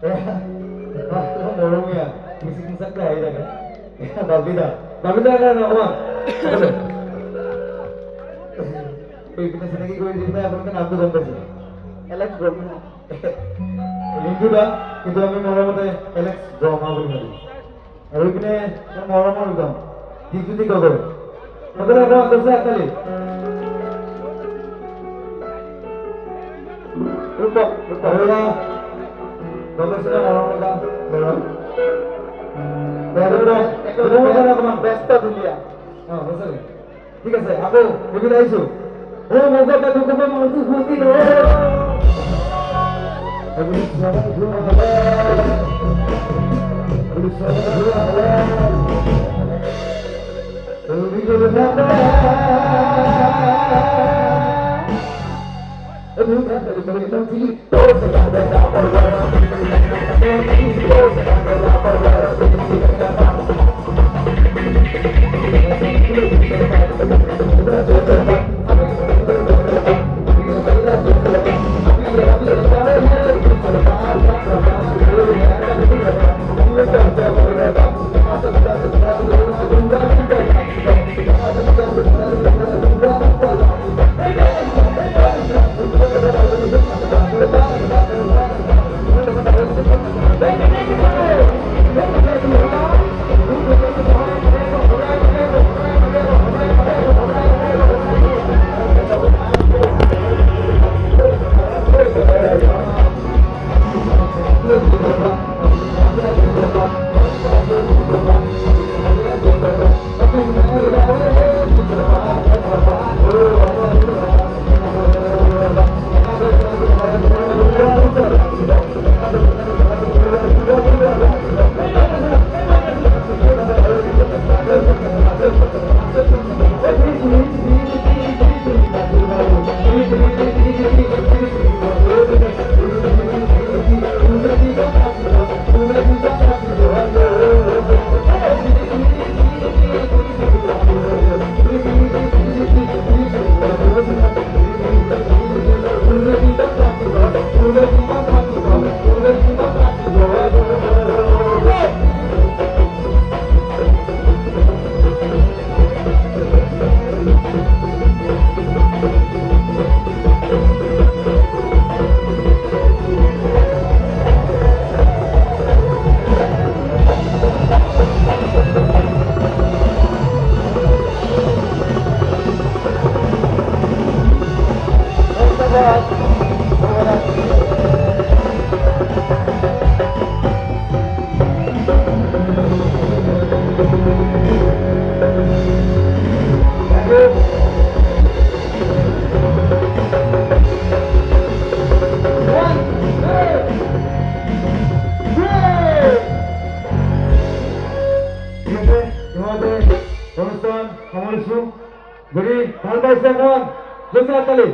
Wah, dorong ya. Musik-musik dah ya kan. Ya, Babida. Babida kan nama. Kowe kita senengi kowe cerita apa kan aku sampai sih. Alex Brahma. Itu dah, itu kami mau mata Alex Brahma begini. Lalu ini yang mau orang juga. Di kau kau. Maka ada orang terus kali. Lupa. Kalau bagus sudah orang juga. Belum. Belum ada teman besta dunia. Oh, betul. ঠিক আছে আকৌ কবিতা আইছো ও মগটা দুকবে মনটো ফুটি রে আমি সবাই ধুয়া হবে আমি সবাই ধুয়া হবে তুমি গলে যাবে আমি কাছে তুমি তো কি তো যাবে না পড়বে তুমি তো যাবে না পড়বে Jadi, hal baik saya kawan, besar kali.